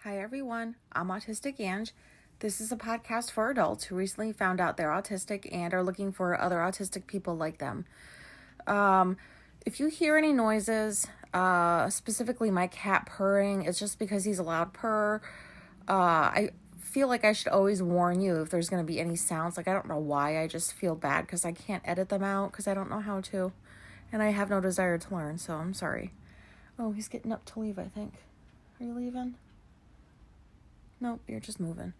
Hi everyone, I'm Autistic Ange. This is a podcast for adults who recently found out they're autistic and are looking for other autistic people like them. If you hear any noises, specifically my cat purring, it's just because he's a loud purr. I feel like I should always warn you if there's going to be any sounds. Like, I don't know why, I just feel bad because I can't edit them out because I don't know how to. And I have no desire to learn, so I'm sorry. Oh, he's getting up to leave, I think. Are you leaving? Nope, you're just moving.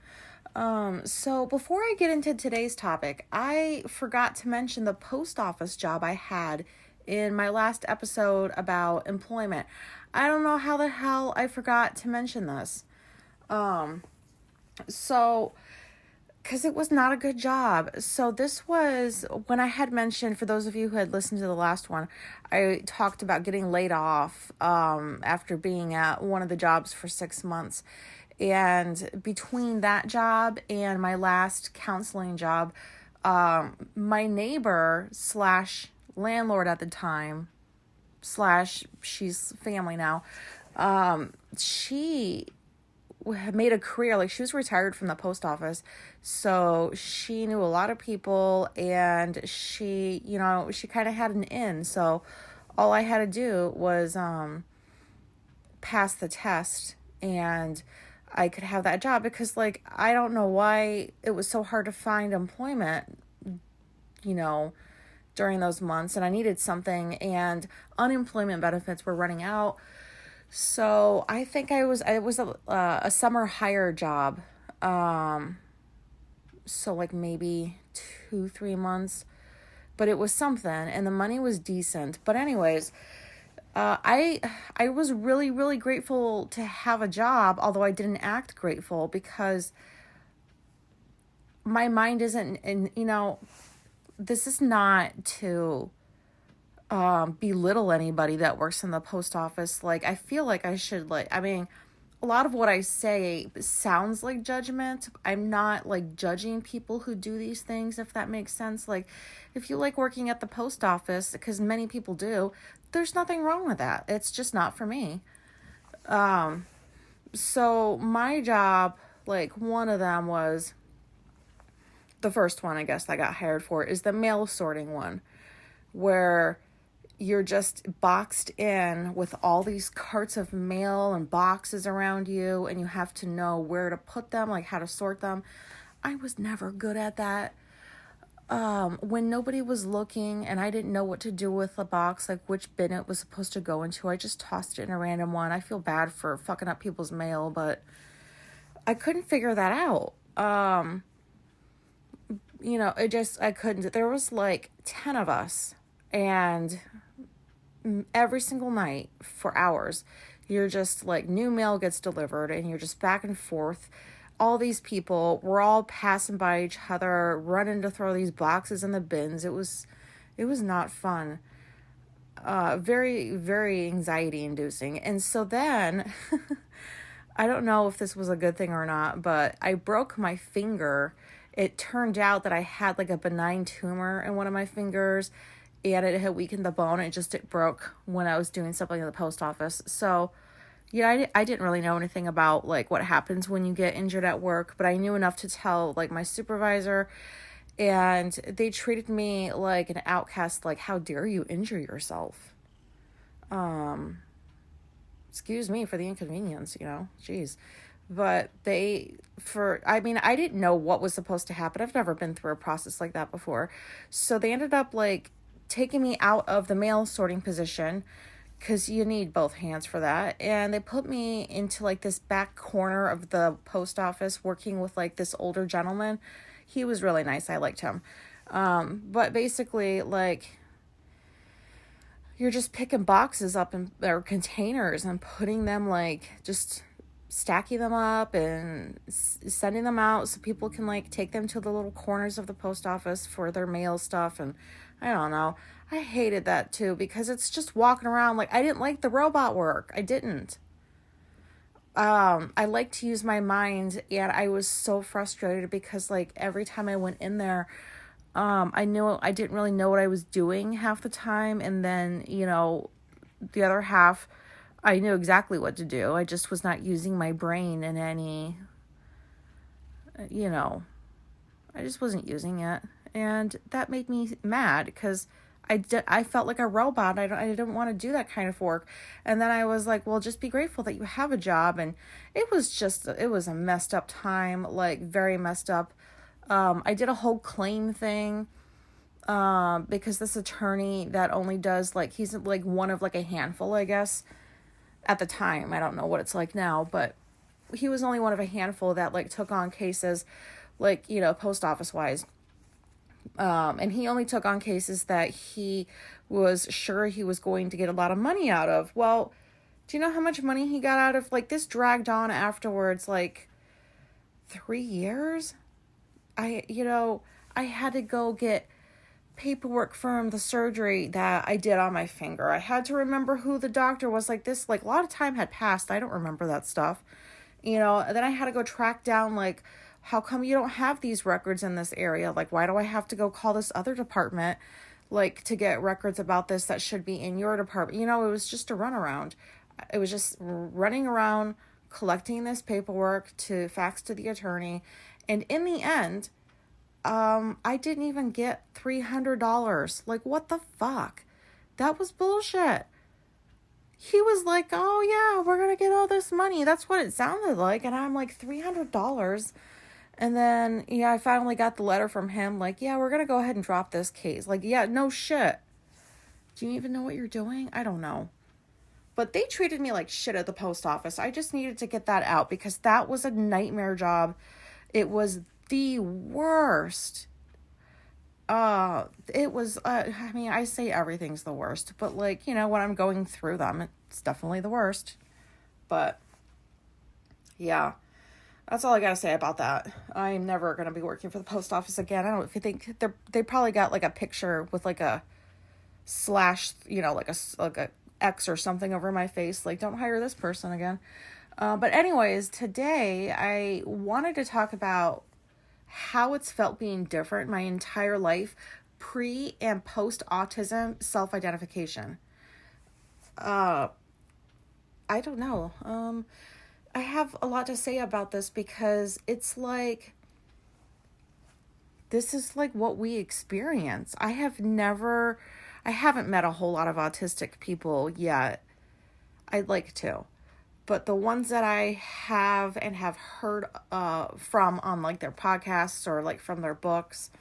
So before I get into today's topic, I forgot to mention the post office job I had in my last episode about employment. I don't know how the hell I forgot to mention this. Because it was not a good job. So this was when I had mentioned, for those of you who had listened to the last one, I talked about getting laid off after being at one of the jobs for 6 months. And between that job and my last counseling job, my neighbor / landlord at the time / she's family now, she had made a career, like she was retired from the post office, so she knew a lot of people, and she kind of had an in, so all I had to do was pass the test and I could have that job, because like I don't know why it was so hard to find employment, during those months, and I needed something, and unemployment benefits were running out. So I think it was a summer hire job. So like maybe 2-3 months, but it was something, and the money was decent. But anyways, I was really, really grateful to have a job, although I didn't act grateful, because my mind isn't, this is not to belittle anybody that works in the post office. Like, I feel like I should, a lot of what I say sounds like judgment. I'm not like judging people who do these things, if that makes sense. Like, if you like working at the post office, because many people do, there's nothing wrong with that. It's just not for me. So my job, like one of them was, the first one I guess I got hired for is the mail sorting one, where you're just boxed in with all these carts of mail and boxes around you, and you have to know where to put them, like how to sort them. I was never good at that. When nobody was looking and I didn't know what to do with the box, like which bin it was supposed to go into, I just tossed it in a random one. I feel bad for fucking up people's mail, but I couldn't figure that out. I couldn't. There was like 10 of us, and every single night for hours, you're just like, new mail gets delivered, and you're just back and forth. All these people were all passing by each other, running to throw these boxes in the bins. It was not fun. Very, very anxiety inducing. And so then, I don't know if this was a good thing or not, but I broke my finger. It turned out that I had like a benign tumor in one of my fingers, and it had weakened the bone. It broke when I was doing something at the post office. So yeah, I didn't really know anything about like what happens when you get injured at work, but I knew enough to tell like my supervisor, and they treated me like an outcast. Like, how dare you injure yourself? Excuse me for the inconvenience, jeez. But I didn't know what was supposed to happen. I've never been through a process like that before. So they ended up like taking me out of the mail sorting position, because you need both hands for that. And they put me into like this back corner of the post office, working with like this older gentleman. He was really nice. I liked him. But basically, like, you're just picking boxes up or containers and putting them, like, just stacking them up and sending them out so people can like take them to the little corners of the post office for their mail stuff. And I don't know, I hated that too, because it's just walking around. Like, I didn't like the robot work. I didn't. I like to use my mind, and I was so frustrated because like every time I went in there, I knew I didn't really know what I was doing half the time, and then the other half, I knew exactly what to do. I just was not using my brain in any, you know, I just wasn't using it. And that made me mad because I felt like a robot. I didn't want to do that kind of work. And then I was like, well, just be grateful that you have a job. And it was a messed up time, like very messed up. I did a whole claim thing because this attorney that only does like, he's like one of like a handful, I guess, at the time. I don't know what it's like now, but he was only one of a handful that like took on cases like, post office wise. And he only took on cases that he was sure he was going to get a lot of money out of. Well, do you know how much money he got out of? Like, this dragged on afterwards, like 3 years. I had to go get paperwork from the surgery that I did on my finger. I had to remember who the doctor was. Like, this, like, a lot of time had passed. I don't remember that stuff. Then I had to go track down, like, how come you don't have these records in this area? Like, why do I have to go call this other department, like, to get records about this that should be in your department? It was just a runaround. It was just running around, collecting this paperwork to fax to the attorney. And in the end, I didn't even get $300. Like, what the fuck? That was bullshit. He was like, oh yeah, we're going to get all this money. That's what it sounded like. And I'm like, $300? And then, I finally got the letter from him. Like, yeah, we're going to go ahead and drop this case. Like, yeah, no shit. Do you even know what you're doing? I don't know. But they treated me like shit at the post office. I just needed to get that out because that was a nightmare job. It was the worst. It was, I say everything's the worst, but like, when I'm going through them, it's definitely the worst. But yeah, that's all I gotta say about that. I'm never gonna be working for the post office again. I don't think they probably got like a picture with like a slash, like a X or something over my face. Like, don't hire this person again. But anyways, today I wanted to talk about how it's felt being different my entire life, pre and post autism self-identification. I don't know. I have a lot to say about this because it's like, this is like what we experience. I haven't met a whole lot of autistic people yet. I'd like to. But the ones that I have and have heard from on like their podcasts or like from their books,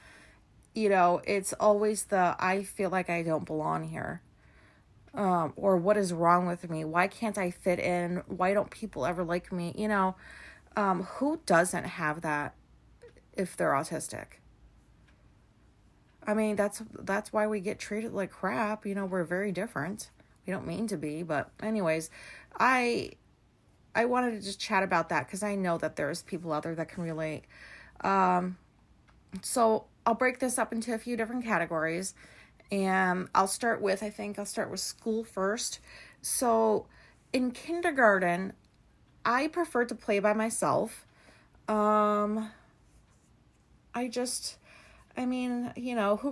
it's always I feel like I don't belong here. Or what is wrong with me? Why can't I fit in? Why don't people ever like me? Who doesn't have that if they're autistic? I mean, that's why we get treated like crap. We're very different. We don't mean to be, but anyways, I wanted to just chat about that because I know that there's people out there that can relate. So I'll break this up into a few different categories. And I'll start with school first. So in kindergarten, I preferred to play by myself. Who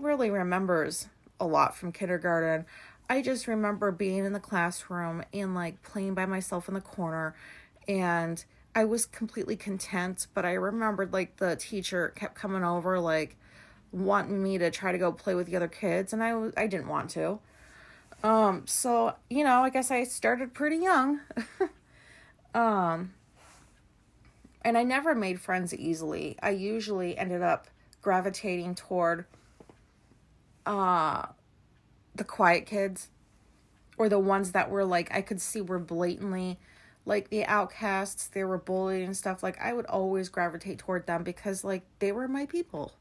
really remembers a lot from kindergarten? I just remember being in the classroom and like playing by myself in the corner, and I was completely content. But I remembered like the teacher kept coming over like wanting me to try to go play with the other kids, and I didn't want to. So I guess I started pretty young. And I never made friends easily. I usually ended up gravitating toward the quiet kids, or the ones that were like, I could see were blatantly like the outcasts. They were bullied and stuff. Like, I would always gravitate toward them because like they were my people.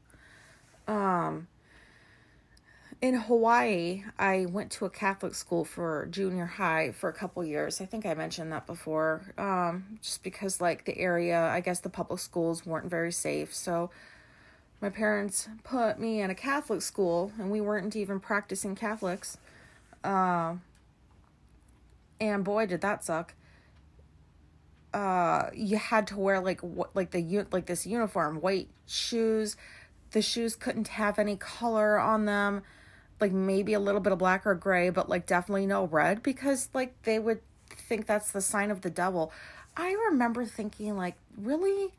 In Hawaii, I went to a Catholic school for junior high for a couple years. I think I mentioned that before. Just because like the area, I guess the public schools weren't very safe. So my parents put me in a Catholic school, and we weren't even practicing Catholics. And boy, did that suck. You had to wear this uniform, white shoes. The shoes couldn't have any color on them, like maybe a little bit of black or gray, but like definitely no red, because like they would think that's the sign of the devil. I remember thinking, like, really?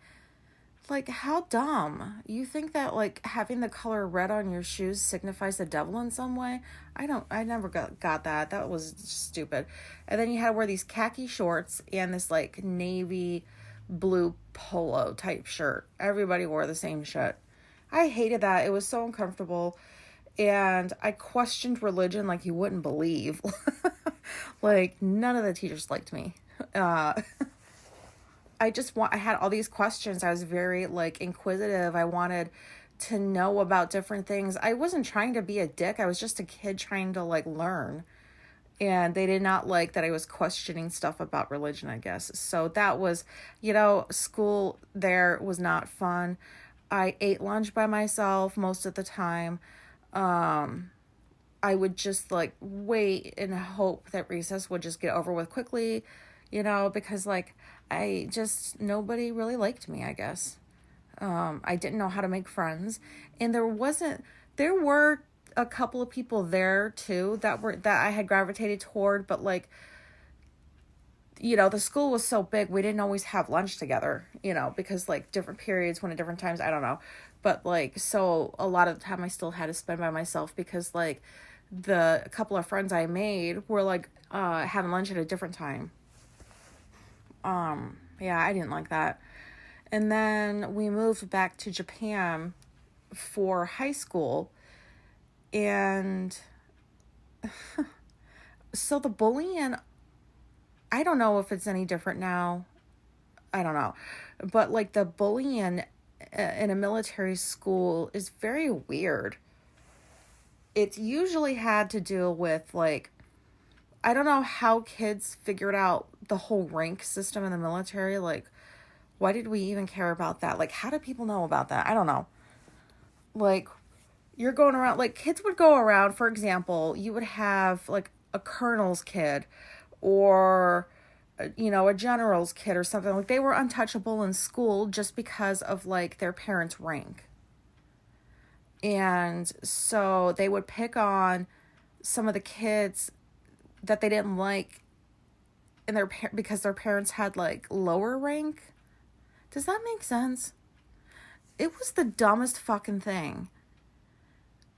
Like, how dumb. You think that, like, having the color red on your shoes signifies the devil in some way? I never got that. That was stupid. And then you had to wear these khaki shorts and this, like, navy blue polo type shirt. Everybody wore the same shit. I hated that. It was so uncomfortable. And I questioned religion like you wouldn't believe. Like, none of the teachers liked me. I had all these questions. I was very, like, inquisitive. I wanted to know about different things. I wasn't trying to be a dick. I was just a kid trying to, like, learn. And they did not like that I was questioning stuff about religion, I guess. So that was, school there was not fun. I ate lunch by myself most of the time. I would just, like, wait and hope that recess would just get over with quickly, because, like, nobody really liked me, I guess. I didn't know how to make friends. And there were a couple of people there too that I had gravitated toward, but, like, the school was so big, we didn't always have lunch together, because, like, different periods went at different times, I don't know. But, like, so a lot of the time I still had to spend by myself because, like, the couple of friends I made were, like, having lunch at a different time. Yeah, I didn't like that. And then we moved back to Japan for high school. And so the bullying, I don't know if it's any different now. I don't know. But, like, the bullying in a military school is very weird. It's usually had to do with, like, I don't know how kids figured out the whole rank system in the military. Like, why did we even care about that? Like, how do people know about that? I don't know. Like, you're going around, like, kids would go around, for example, you would have, like, a colonel's kid or, a general's kid or something. Like, they were untouchable in school just because of, like, their parents' rank. And so they would pick on some of the kids that they didn't like because their parents had, like, lower rank. Does that make sense? It was the dumbest fucking thing.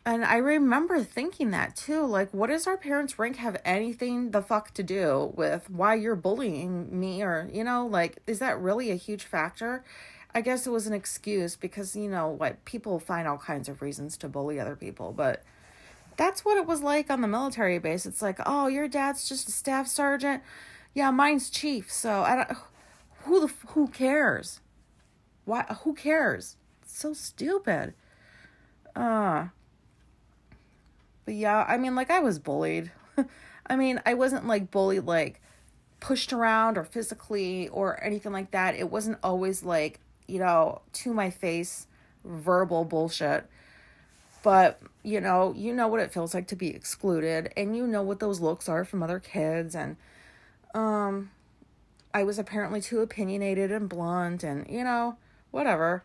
And I remember thinking that too. Like, what does our parents' rank have anything the fuck to do with why you're bullying me? Or, like, is that really a huge factor? I guess it was an excuse because, what, people find all kinds of reasons to bully other people. But that's what it was like on the military base. It's like, oh, your dad's just a staff sergeant. Yeah, mine's chief. So who cares? Why? Who cares? It's so stupid. But yeah, I mean, like, I was bullied. I mean, I wasn't, like, bullied, like, pushed around or physically or anything like that. It wasn't always, like, to my face, verbal bullshit. But, you know what it feels like to be excluded. And you know what those looks are from other kids. And I was apparently too opinionated and blunt and, whatever.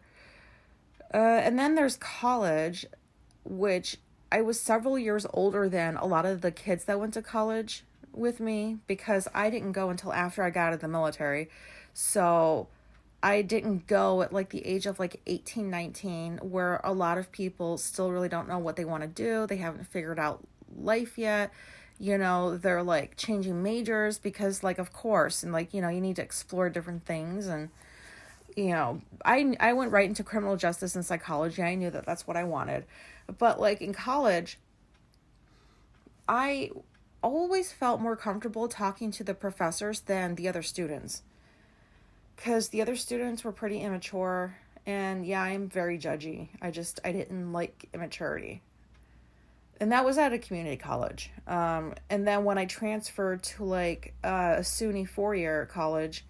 And then there's college, which I was several years older than a lot of the kids that went to college with me because I didn't go until after I got out of the military. So I didn't go at, like, the age of, like, 18, 19, where a lot of people still really don't know what they want to do. They haven't figured out life yet. They're, like, changing majors because, like, of course, and, like, you need to explore different things. And, I went right into criminal justice and psychology. I knew that that's what I wanted. But, like, in college, I always felt more comfortable talking to the professors than the other students. Because the other students were pretty immature. And, yeah, I'm very judgy. I didn't like immaturity. And that was at a community college. And then when I transferred to, like, a SUNY 4-year college,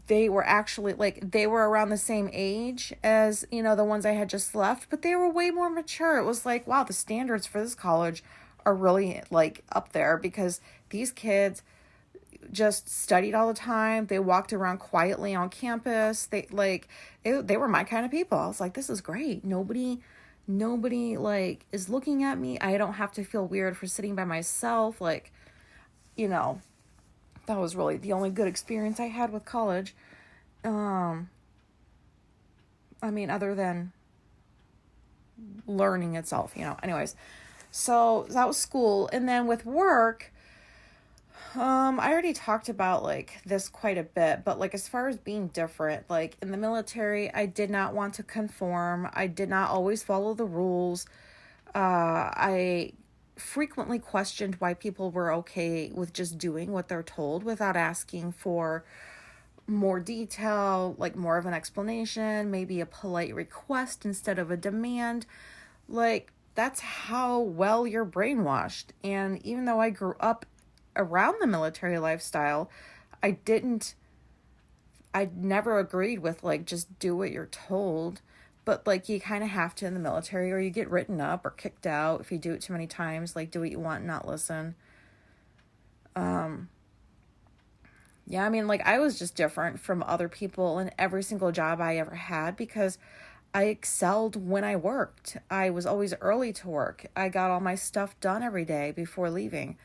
they were actually, like, they were around the same age as, the ones I had just left. But they were way more mature. It was like, wow, the standards for this college are really, like, up there. Because these kids just studied all the time. They walked around quietly on campus. They were my kind of people. I was like, this is great. Nobody like is looking at me. I don't have to feel weird for sitting by myself. Like, That was really the only good experience I had with college. Um, I mean, other than learning itself, Anyways, so that was school. And then with work, I already talked about like this quite a bit, but like as far as being different, like in the military, I did not want to conform. I did not always follow the rules. I frequently questioned why people were okay with just doing what they're told without asking for more detail, like more of an explanation, maybe a polite request instead of a demand. Like, that's how well you're brainwashed. And even though I grew up around the military lifestyle, I didn't, I never agreed with like just do what you're told. But like you kind of have to in the military, or you get written up or kicked out if you do it too many times. Like, do what you want and not listen. Yeah, I mean, like, I was just different from other people in every single job I ever had because I excelled when I worked. I was always early to work. I got all my stuff done every day before leaving.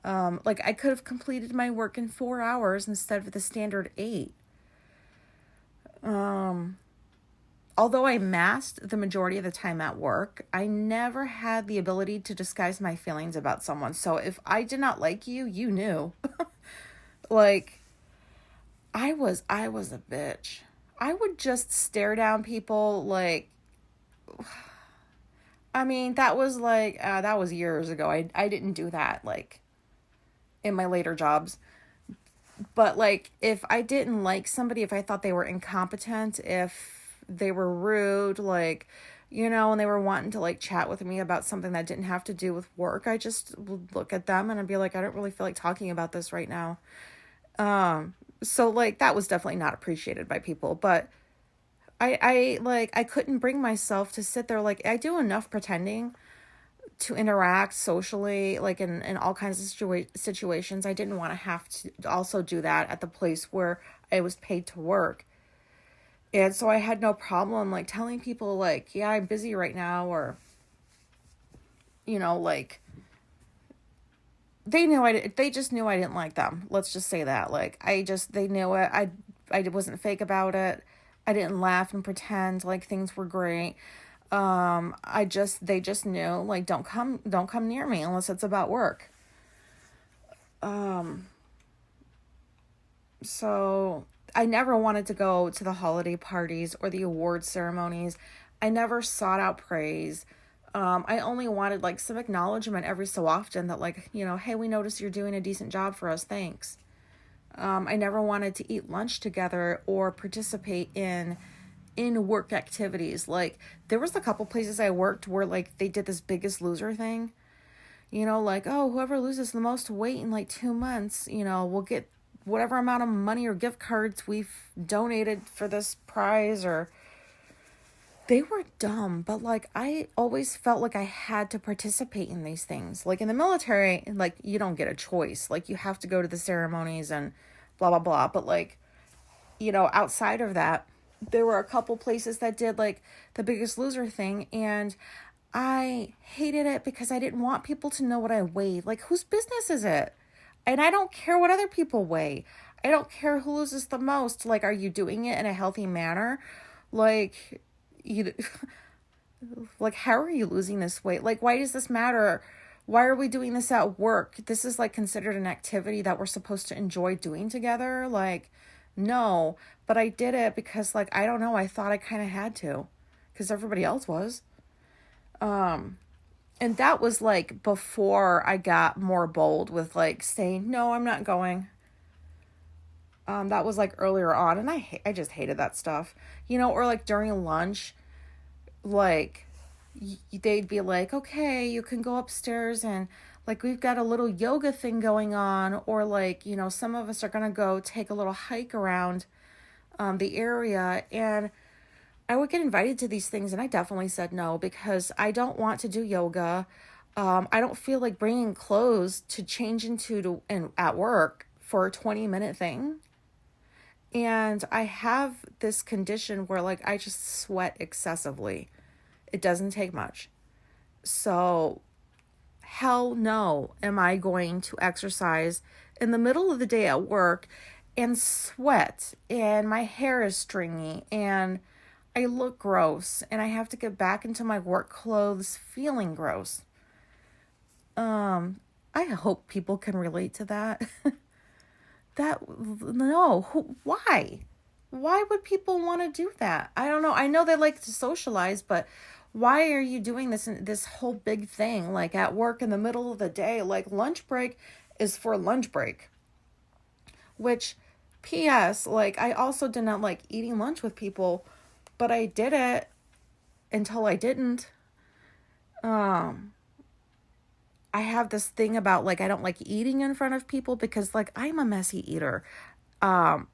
Like, I could have completed my work in 4 hours instead of the standard 8. Although I masked the majority of the time at work, I never had the ability to disguise my feelings about someone. So if I did not like you, you knew. Like, I was a bitch. I would just stare down people like, I mean, that was like, that was years ago. I didn't do that like in my later jobs. But like, if I didn't like somebody, if I thought they were incompetent, if they were rude, like, and they were wanting to like chat with me about something that didn't have to do with work, I just would look at them and I'd be like, I don't really feel like talking about this right now. So like that was definitely not appreciated by people, but I couldn't bring myself to sit there. Like, I do enough pretending to interact socially, like in all kinds of situations. I didn't want to have to also do that at the place where I was paid to work. And so I had no problem like telling people like, yeah, I'm busy right now, or, like they just knew I didn't like them. Let's just say that. Like, they knew it. I wasn't fake about it. I didn't laugh and pretend like things were great. They just knew, like, don't come near me unless it's about work. So I never wanted to go to the holiday parties or the award ceremonies. I never sought out praise. I only wanted like some acknowledgement every so often that like, hey, we noticed you're doing a decent job for us. Thanks. I never wanted to eat lunch together or participate in work activities. Like, there was a couple places I worked where like they did this Biggest Loser thing. Like, oh, whoever loses the most weight in like 2 months, will get whatever amount of money or gift cards we've donated for this prize. Or they were dumb, but like I always felt like I had to participate in these things. Like in the military, like you don't get a choice. Like you have to go to the ceremonies and blah blah blah. But like, outside of that, there were a couple places that did like the Biggest Loser thing, and I hated it because I didn't want people to know what I weighed. Like, whose business is it? And I don't care what other people weigh. I don't care who loses the most. Like, are you doing it in a healthy manner? Like, you like, how are you losing this weight? Like, why does this matter? Why are we doing this at work? This is like considered an activity that we're supposed to enjoy doing together. Like, no, but I did it because like, I don't know, I thought I kind of had to because everybody else was. And that was like before I got more bold with like saying, no, I'm not going. That was like earlier on, and I just hated that stuff, or like during lunch, like they'd be like, okay, you can go upstairs and like we've got a little yoga thing going on, or like, some of us are gonna go take a little hike around the area, and I would get invited to these things, and I definitely said no because I don't want to do yoga. I don't feel like bringing clothes to change into and at work for a 20-minute thing. And I have this condition where like I just sweat excessively. It doesn't take much. So hell no am I going to exercise in the middle of the day at work and sweat and my hair is stringy and I look gross and I have to get back into my work clothes feeling gross. I hope people can relate to that. Why? Why would people want to do that? I don't know. I know they like to socialize, but why are you doing this whole big thing like at work in the middle of the day? Like lunch break is for lunch break. Which PS, like I also did not like eating lunch with people, but I did it until I didn't. I have this thing about like I don't like eating in front of people because like I'm a messy eater. And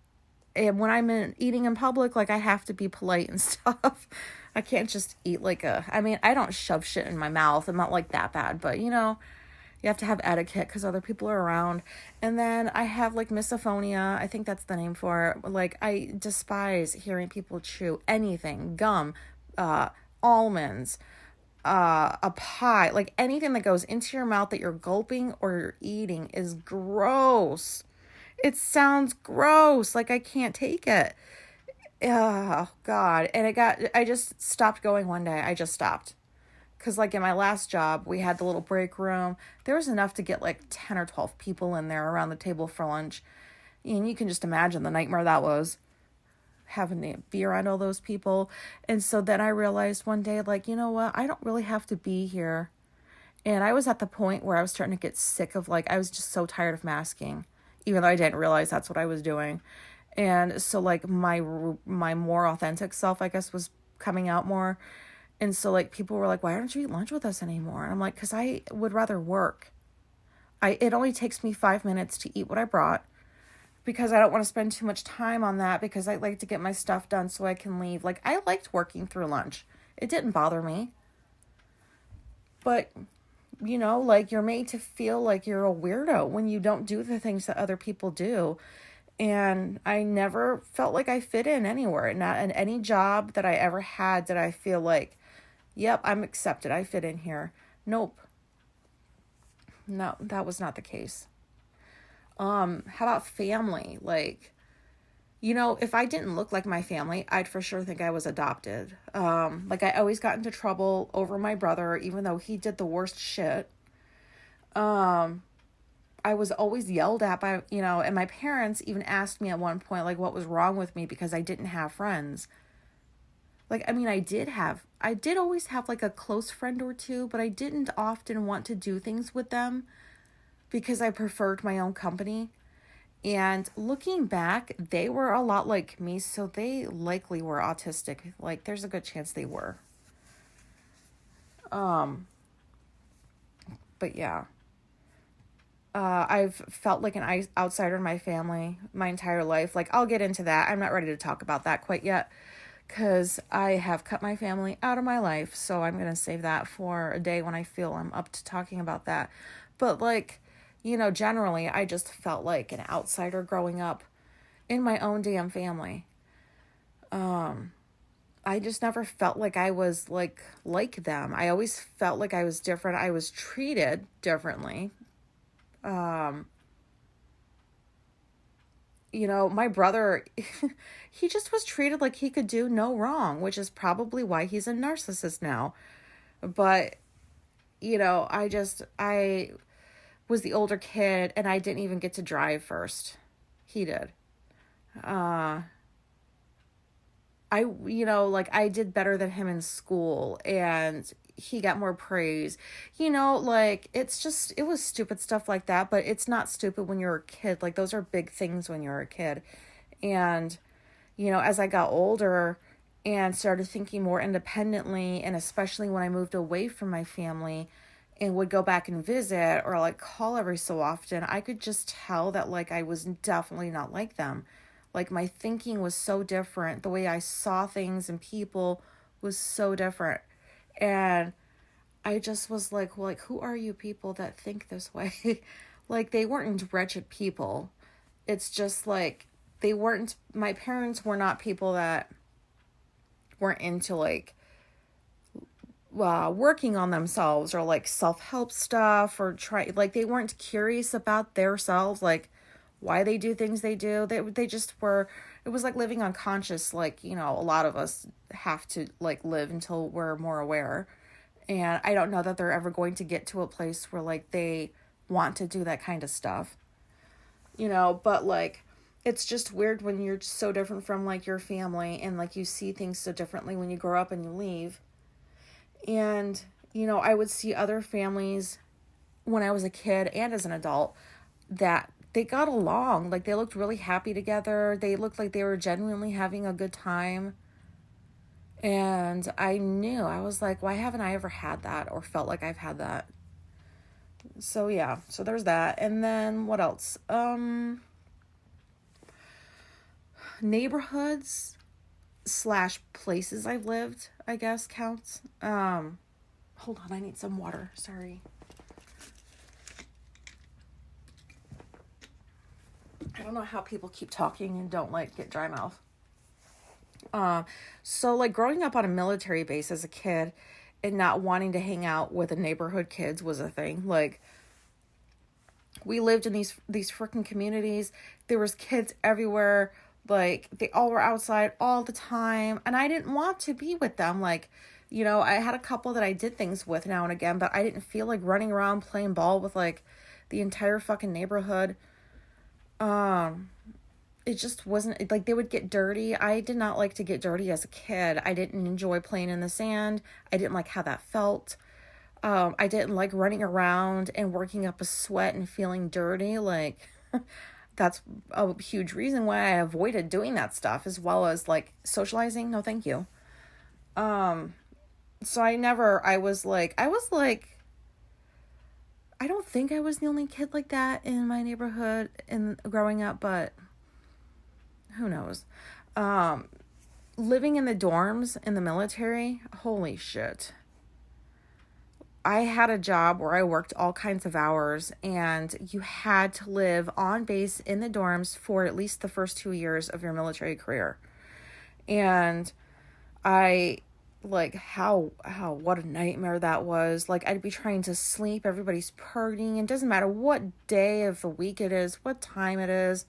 when I'm eating in public, like I have to be polite and stuff. I can't just eat I don't shove shit in my mouth. I'm not like that bad, but you have to have etiquette because other people are around. And then I have like misophonia. I think that's the name for it. Like I despise hearing people chew anything, gum, almonds, a pie, like anything that goes into your mouth that you're gulping or you're eating is gross. It sounds gross. Like I can't take it. Oh God. And I just stopped going one day. I just stopped. Cause like in my last job, we had the little break room. There was enough to get like 10 or 12 people in there around the table for lunch. And you can just imagine the nightmare that was, having to be around all those people. And so then I realized one day, like, you know what? I don't really have to be here. And I was at the point where I was starting to get sick of I was just so tired of masking, even though I didn't realize that's what I was doing. And so like my more authentic self, I guess, was coming out more. And so like people were like, why don't you eat lunch with us anymore? And I'm like, because I would rather work. It only takes me 5 minutes to eat what I brought because I don't want to spend too much time on that because I like to get my stuff done so I can leave. Like I liked working through lunch. It didn't bother me. But, like you're made to feel like you're a weirdo when you don't do the things that other people do. And I never felt like I fit in anywhere. Not in any job that I ever had did I feel like, yep, I'm accepted. I fit in here. Nope. No, that was not the case. How about family? Like, if I didn't look like my family, I'd for sure think I was adopted. Like I always got into trouble over my brother, even though he did the worst shit. I was always yelled at by, and my parents even asked me at one point, like, what was wrong with me because I didn't have friends. Like, I mean, I did always have like a close friend or two, but I didn't often want to do things with them because I preferred my own company. And looking back, they were a lot like me, so they likely were autistic. Like, there's a good chance they were. But yeah. I've felt like an outsider in my family my entire life. Like, I'll get into that. I'm not ready to talk about that quite yet because I have cut my family out of my life. So I'm going to save that for a day when I feel I'm up to talking about that. But like, generally, I just felt like an outsider growing up in my own damn family. I just never felt like I was like them. I always felt like I was different. I was treated differently. My brother, he just was treated like he could do no wrong, which is probably why he's a narcissist now. But, I was the older kid and I didn't even get to drive first. He did. I did better than him in school and he got more praise. It was stupid stuff like that, but it's not stupid when you're a kid. Like, those are big things when you're a kid. And, as I got older and started thinking more independently, and especially when I moved away from my family and would go back and visit or like call every so often, I could just tell that like I was definitely not like them. Like, my thinking was so different. The way I saw things and people was so different. And I just was like, well, like, who are you people that think this way? Like, they weren't wretched people. It's just like, my parents were not people that weren't into like, working on themselves or like self-help stuff or they weren't curious about themselves. Like, why they do things they do. They just were, it was like living unconscious, like, you know, a lot of us have to like live until we're more aware. And I don't know that they're ever going to get to a place where like they want to do that kind of stuff. You know, but like it's just weird when you're so different from like your family and like you see things so differently when you grow up and you leave. And, you know, I would see other families when I was a kid and as an adult that they got along. Like they looked really happy together. They looked like they were genuinely having a good time. And I knew, I was like, why haven't I ever had that or felt like I've had that? So yeah, so there's that. And then what else? Neighborhoods slash places I've lived, I guess counts. Hold on, I need some water. Sorry. I don't know how people keep talking and don't like get dry mouth. So like growing up on a military base as a kid and not wanting to hang out with the neighborhood kids was a thing. Like we lived in these freaking communities. There was kids everywhere. Like they all were outside all the time and I didn't want to be with them. Like, you know, I had a couple that I did things with now and again, but I didn't feel like running around playing ball with like the entire fucking neighborhood. It just wasn't like they would get dirty. I did not like to get dirty as a kid. I didn't enjoy playing in the sand. I didn't like how that felt. I didn't like running around and working up a sweat and feeling dirty. Like that's a huge reason why I avoided doing that stuff, as well as like socializing. No, thank you. So I was like, I don't think I was the only kid like that in my neighborhood in growing up, but who knows? Living in the dorms in the military, holy shit. I had a job where I worked all kinds of hours and you had to live on base in the dorms for at least the first 2 years of your military career. And I like what a nightmare that was. Like I'd be trying to sleep, everybody's partying, and it doesn't matter what day of the week it is, what time it is.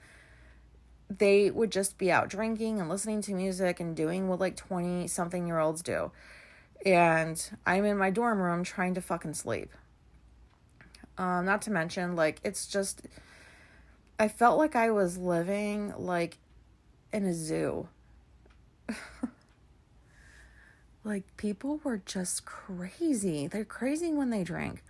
They would just be out drinking and listening to music and doing what like 20 something year olds do. And I'm in my dorm room trying to fucking sleep. Not to mention, like, it's just, I felt like I was living like in a zoo. Like people were just crazy. They're crazy when they drink.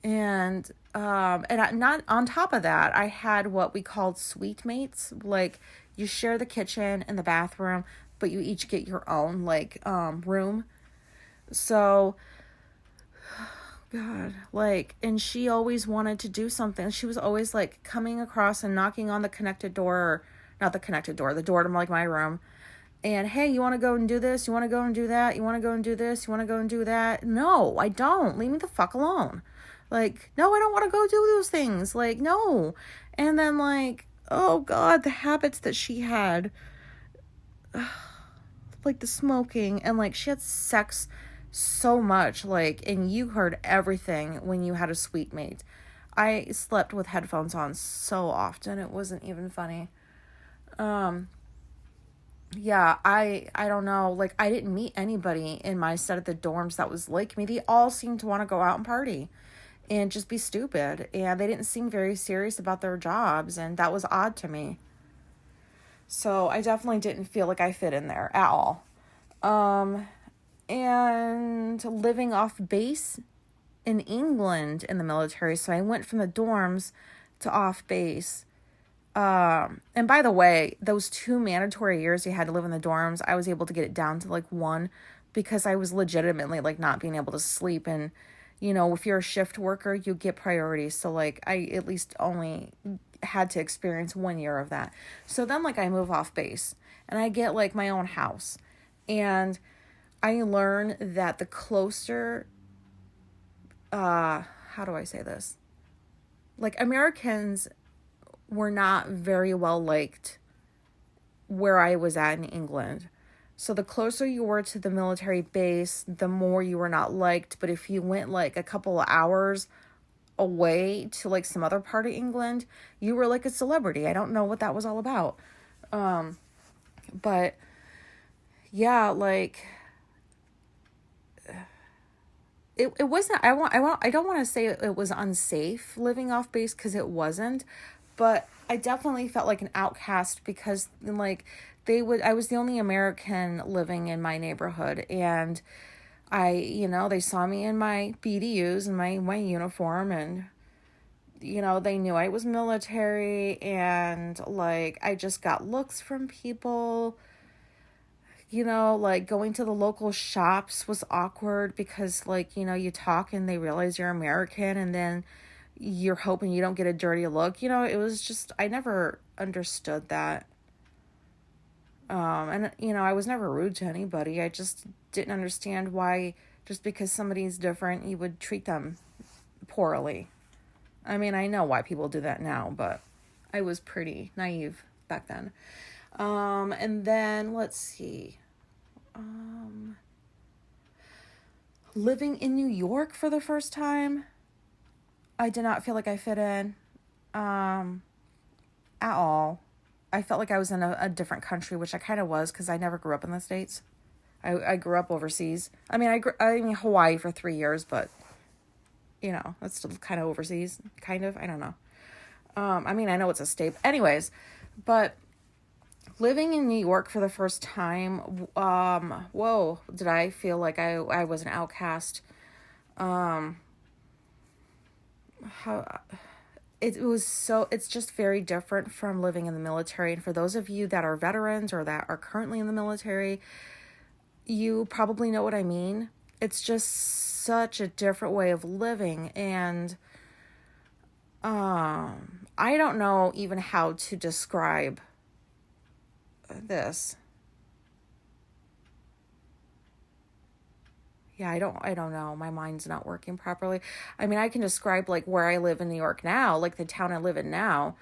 And not on top of that, I had what we called suite mates. Like you share the kitchen and the bathroom, but you each get your own like room. So God, like, and she always wanted to do something. She was always like coming across and knocking on the connected door, or not the connected door, the door to like my room. And hey, you want to go and do this? You want to go and do that? You want to go and do this? You want to go and do that? No, I don't. Leave me the fuck alone. Like, no, I don't want to go do those things. Like, no. And then like, oh God, the habits that she had, like the smoking, and like she had sex so much, like, and you heard everything when you had a suite mate. I slept with headphones on so often, it wasn't even funny. Yeah, I don't know, like, I didn't meet anybody in my set at the dorms that was like me. They all seemed to want to go out and party and just be stupid, and they didn't seem very serious about their jobs, and that was odd to me. So I definitely didn't feel like I fit in there at all. And living off base in England in the military. So I went from the dorms to off base. And by the way, those 2 mandatory years you had to live in the dorms, I was able to get it down to like 1 because I was legitimately like not being able to sleep. And, you know, if you're a shift worker, you get priority. So like I at least only had to experience 1 year of that. So then like I move off base and I get like my own house, and I learn that the closer, how do I say this? Like Americans were not very well liked where I was at in England. So the closer you were to the military base, the more you were not liked. But if you went like a couple of hours away to like some other part of England, you were like a celebrity. I don't know what that was all about. But yeah, like it wasn't, I don't want to say it was unsafe living off base, because it wasn't, but I definitely felt like an outcast, because like I was the only American living in my neighborhood, and they saw me in my BDUs and my uniform, and they knew I was military, and like I just got looks from people. Like going to the local shops was awkward, because like, you talk and they realize you're American, and then you're hoping you don't get a dirty look. It was just, I never understood that. And I was never rude to anybody. I just didn't understand why, just because somebody's different, you would treat them poorly. I mean, I know why people do that now, but I was pretty naive back then. And then let's see. Living in New York for the first time, I did not feel like I fit in, at all. I felt like I was in a different country, which I kind of was, because I never grew up in the States. I grew up overseas. I mean, Hawaii for 3 years, but that's still kind of overseas, kind of. I don't know. I mean, I know it's a state. Anyways, but living in New York for the first time, whoa, did I feel like I was an outcast. It's just very different from living in the military. And for those of you that are veterans or that are currently in the military, you probably know what I mean. It's just such a different way of living. And I don't know even how to describe this. Yeah, I don't know. My mind's not working properly. I mean, I can describe like where I live in New York now, like the town I live in now.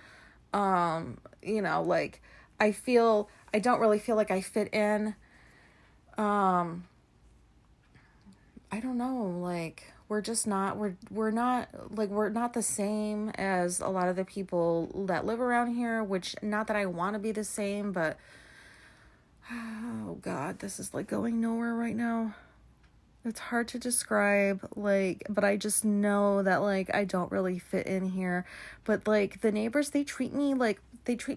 Like I don't really feel like I fit in. I don't know, like we're not the same as a lot of the people that live around here, which, not that I want to be the same, but oh God, this is like going nowhere right now. It's hard to describe, like, but I just know that, like, I don't really fit in here. But, like, the neighbors, they treat me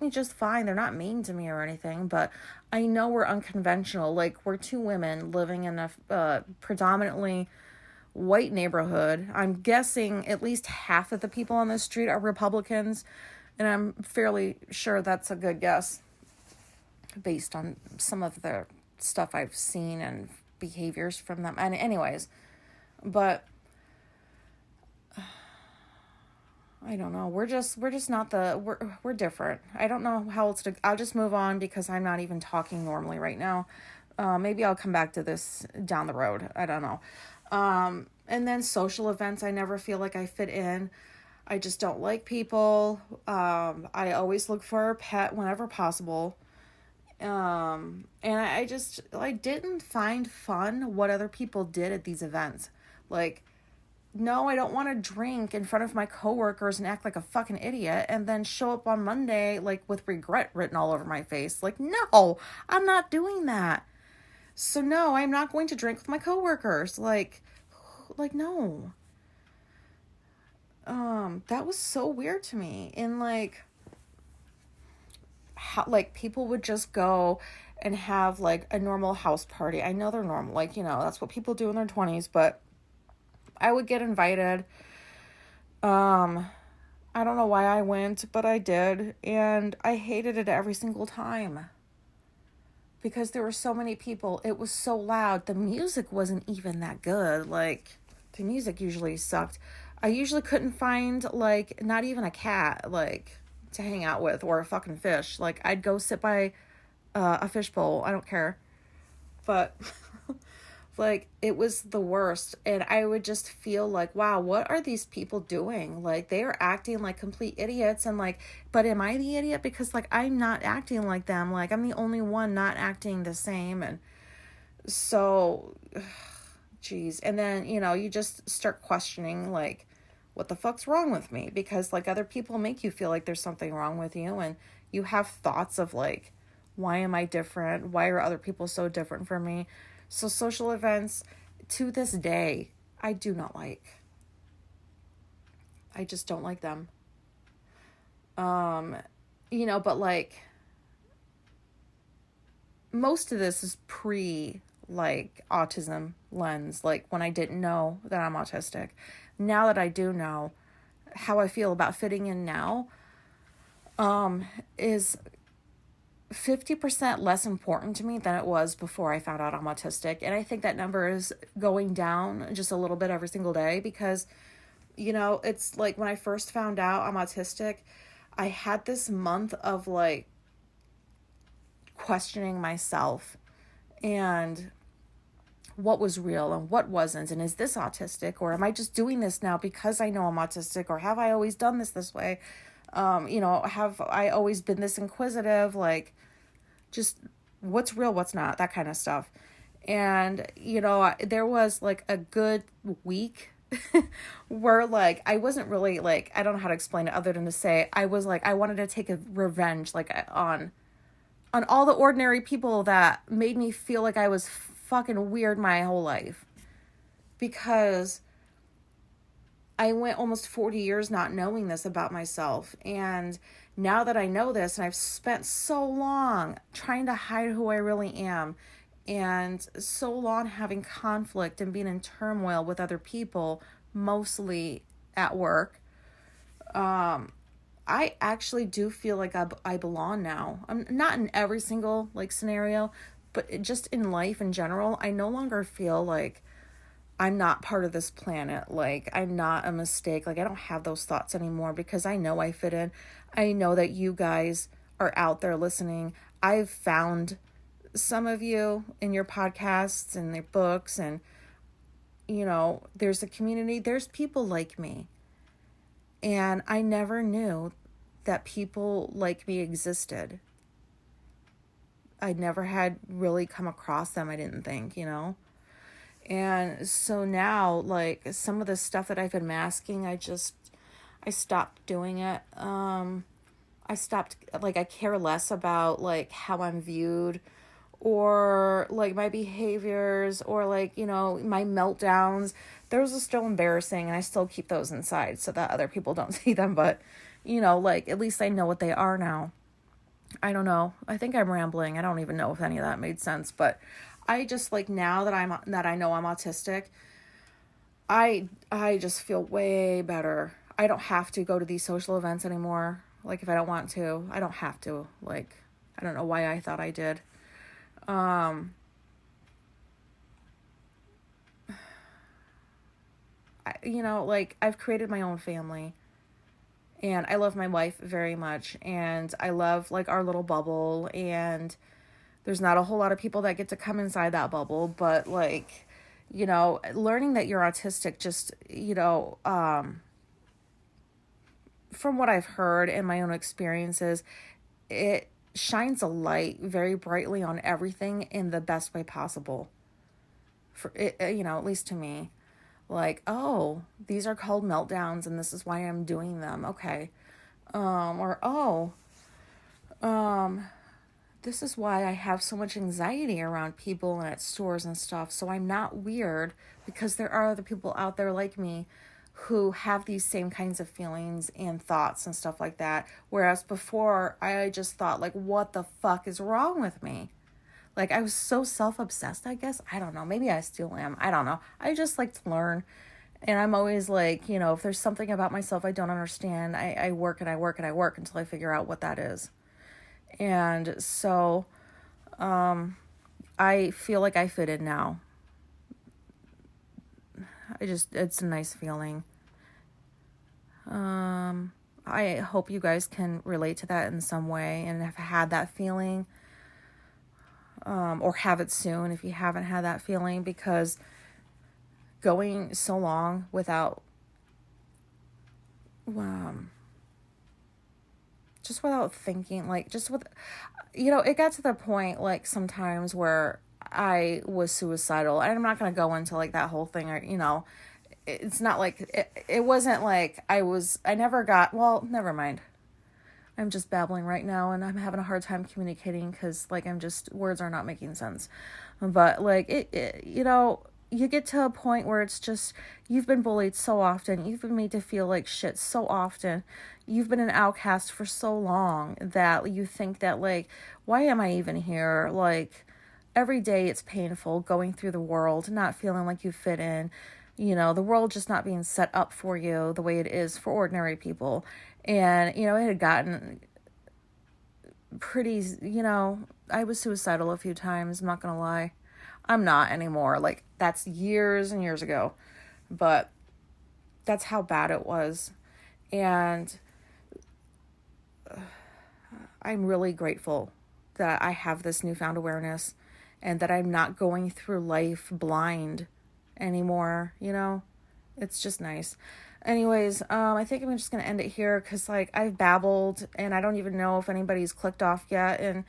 just fine. They're not mean to me or anything, but I know we're unconventional. Like, we're two women living in a predominantly white neighborhood. I'm guessing at least half of the people on the street are Republicans, and I'm fairly sure that's a good guess based on some of the stuff I've seen and behaviors from them. And anyways, but I don't know. We're just not we're different. I don't know how else to. I'll just move on, because I'm not even talking normally right now. Maybe I'll come back to this down the road. I don't know. And then social events, I never feel like I fit in. I just don't like people. I always look for a pet whenever possible. And I didn't find fun what other people did at these events. Like, no, I don't want to drink in front of my coworkers and act like a fucking idiot and then show up on Monday, like, with regret written all over my face. Like, no, I'm not doing that. So no, I'm not going to drink with my coworkers. Like, no. That was so weird to me. And like, how, like, people would just go and have like a normal house party. I know they're normal, like, that's what people do in their 20s, but I would get invited. I don't know why I went, but I did, and I hated it every single time because there were so many people. It was so loud. The music wasn't even that good. Like, the music usually sucked. I usually couldn't find, like, not even a cat, like, to hang out with, or a fucking fish. Like, I'd go sit by a fishbowl. I don't care. But like, it was the worst. And I would just feel like, wow, what are these people doing? Like, they are acting like complete idiots. And like, but am I the idiot? Because like, I'm not acting like them. Like, I'm the only one not acting the same. And so, geez. And then, you just start questioning, like, what the fuck's wrong with me? Because like other people make you feel like there's something wrong with you, and you have thoughts of like, why am I different? Why are other people so different from me? So social events, to this day, I do not like. I just don't like them. But like, most of this is like autism lens, like when I didn't know that I'm autistic. Now that I do know, how I feel about fitting in now is 50% less important to me than it was before I found out I'm autistic. And I think that number is going down just a little bit every single day because, it's like when I first found out I'm autistic, I had this month of like questioning myself and what was real and what wasn't, and is this autistic, or am I just doing this now because I know I'm autistic, or have I always done this way? Have I always been this inquisitive? Like, just what's real, what's not, that kind of stuff. And, there was like a good week where like, I wasn't really like, I don't know how to explain it other than to say, I was like, I wanted to take a revenge, like on all the ordinary people that made me feel like I was fucking weird my whole life. Because I went almost 40 years not knowing this about myself. And now that I know this, and I've spent so long trying to hide who I really am, and so long having conflict and being in turmoil with other people, mostly at work, I actually do feel like I belong now. I'm not in every single like scenario, but just in life in general, I no longer feel like I'm not part of this planet. Like, I'm not a mistake. Like, I don't have those thoughts anymore because I know I fit in. I know that you guys are out there listening. I've found some of you in your podcasts and their books, and, there's a community. There's people like me. And I never knew that people like me existed. I never had really come across them, I didn't think, And so now, like, some of the stuff that I've been masking, I stopped doing it. I stopped, like, I care less about, like, how I'm viewed, or, like, my behaviors, or, like, my meltdowns. Those are still embarrassing, and I still keep those inside so that other people don't see them, but, like, at least I know what they are now. I don't know. I think I'm rambling. I don't even know if any of that made sense, but I just like now that I know I'm autistic, I just feel way better. I don't have to go to these social events anymore. Like, if I don't want to, I don't have to. Like, I don't know why I thought I did. I've created my own family. And I love my wife very much, and I love, like, our little bubble, and there's not a whole lot of people that get to come inside that bubble, but, like, learning that you're autistic just, from what I've heard and my own experiences, it shines a light very brightly on everything in the best way possible. For it, at least to me. Like, oh, these are called meltdowns and this is why I'm doing them. Okay. This is why I have so much anxiety around people and at stores and stuff. So I'm not weird because there are other people out there like me who have these same kinds of feelings and thoughts and stuff like that. Whereas before, I just thought, like, what the fuck is wrong with me? Like, I was so self-obsessed, I guess. I don't know. Maybe I still am. I don't know. I just like to learn. And I'm always like, if there's something about myself I don't understand, I work and I work and I work until I figure out what that is. And so I feel like I fit in now. It's a nice feeling. I hope you guys can relate to that in some way and have had that feeling. Or have it soon if you haven't had that feeling, because going so long without just without thinking, like, just with, it got to the point, like, sometimes where I was suicidal, and I'm not going to go into, like, that whole thing, or, it's not like, it wasn't like I never got, well, never mind. I'm just babbling right now and I'm having a hard time communicating because like words are not making sense. But like you get to a point where it's just, you've been bullied so often, you've been made to feel like shit so often, you've been an outcast for so long that you think that like, why am I even here? Like every day it's painful going through the world, not feeling like you fit in, the world just not being set up for you the way it is for ordinary people. And, it had gotten pretty, I was suicidal a few times, I'm not going to lie. I'm not anymore. Like, that's years and years ago. But that's how bad it was. And I'm really grateful that I have this newfound awareness and that I'm not going through life blind anymore, It's just nice. Anyways, I think I'm just going to end it here because, like, I've babbled and I don't even know if anybody's clicked off yet. And,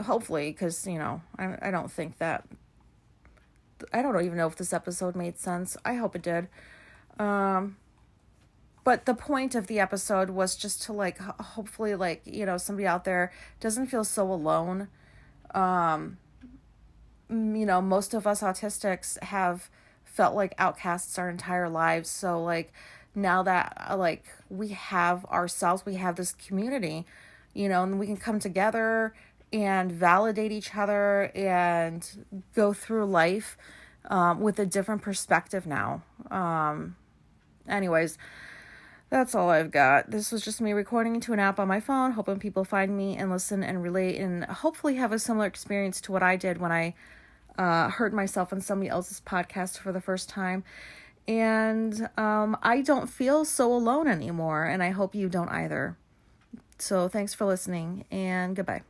hopefully, because, I don't think that, I don't even know if this episode made sense. I hope it did. But the point of the episode was just to, like, hopefully, like, somebody out there doesn't feel so alone. Most of us autistics have felt like outcasts our entire lives. So, like, now that, like, we have ourselves, we have this community, and we can come together and validate each other and go through life with a different perspective now. Anyways, that's all I've got. This was just me recording into an app on my phone, hoping people find me and listen and relate and hopefully have a similar experience to what I did when I heard myself on somebody else's podcast for the first time. And I don't feel so alone anymore, and I hope you don't either. So thanks for listening, and goodbye.